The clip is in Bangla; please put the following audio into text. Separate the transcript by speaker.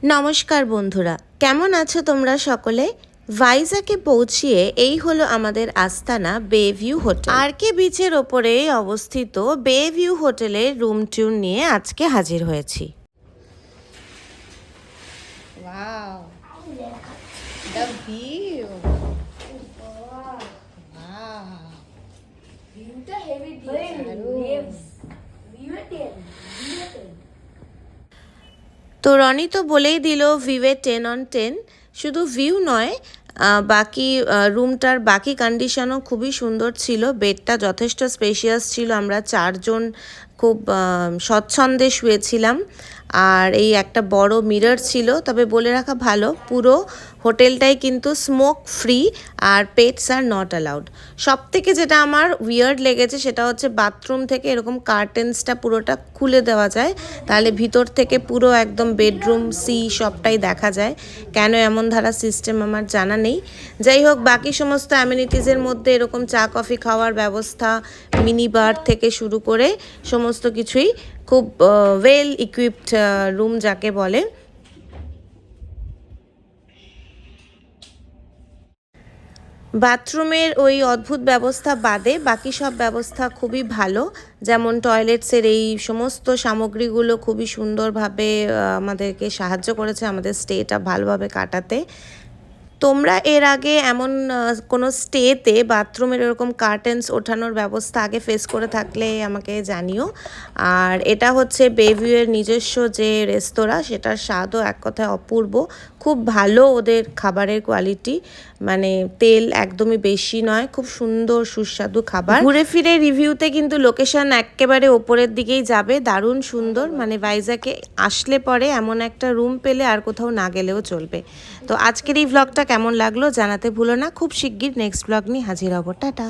Speaker 1: নমস্কার বন্ধুরা, কেমন আছো তোমরা সকলে? ভাইজাকে পৌঁছিয়ে এই হলো আমাদের আস্তানা বে ভিউ হোটেল। আর কে বিচের ওপরে অবস্থিত বে ভিউ হোটেলের রুম ট্যুর নিয়ে আজকে হাজির হয়েছি।
Speaker 2: Wow, the view. Wow.
Speaker 3: ভিউটা হেভি
Speaker 1: তো রনি তো বলেই দিল ভিউয়ে 10/10। শুধু ভিউ নয়, বাকি রুমটার বাকি কন্ডিশনও খুবই সুন্দর ছিল। বেডটা যথেষ্ট স্পেশিয়াস ছিল, আমরা 4 জন খুব স্বচ্ছন্দে শুয়েছিলাম। আর এই একটা বড় মিরর ছিল। তবে বলে রাখা ভালো, পুরো হোটেলটাই কিন্তু স্মোক ফ্রি আর পেটস আর নট অ্যালাউড। সব থেকে যেটা আমার উইয়ার্ড লেগেছে সেটা হচ্ছে বাথরুম থেকে এরকম কার্টেন্সটা পুরোটা খুলে দেওয়া যায়, তাহলে ভিতর থেকে পুরো একদম বেডরুম সবটাই দেখা যায়। কেন এমন ধারা সিস্টেম আমার জানা নেই। যাই হোক, বাকি সমস্ত অ্যামিনিটিসের মধ্যে এরকম চা কফি খাওয়ার ব্যবস্থা, মিনি বার থেকে শুরু করে সমস্ত কিছুই খুব ওয়েল ইকুইপড রুম যাকে বলে। বাথরুমের ওই অদ্ভুত ব্যবস্থা বাদে বাকি সব ব্যবস্থা খুবই ভালো। যেমন টয়লেটসের এই সমস্ত সামগ্রীগুলো খুবই সুন্দরভাবে আমাদেরকে সাহায্য করেছে আমাদের স্টেটা ভালোভাবে কাটাতে। তোমরা এর আগে এমন কোনো স্টেতে বাথরুমের এরকম কার্টেন্স ওঠানোর ব্যবস্থা আগে ফেস করে থাকলে আমাকে জানিও। আর এটা হচ্ছে বে ভিউয়ের নিজস্ব যে রেস্তোরাঁ, সেটার স্বাদও এক কথায় অপূর্ব। খুব ভালো ওদের খাবারের কোয়ালিটি, মানে তেল একদমই বেশি নয়, খুব সুন্দর সুস্বাদু খাবার। ঘুরে ফিরে রিভিউতে কিন্তু লোকেশন একেবারে ওপরের দিকেই যাবে, দারুণ সুন্দর। মানে ভাইজাকে আসলে পরে এমন একটা রুম পেলে আর কোথাও না গেলেও চলবে। তো আজকের এই ভ্লগটা কেমন লাগলো জানাতে ভুলো না। খুব শিগগির নেক্সট ভ্লগ নিয়ে হাজির হব। টাটা।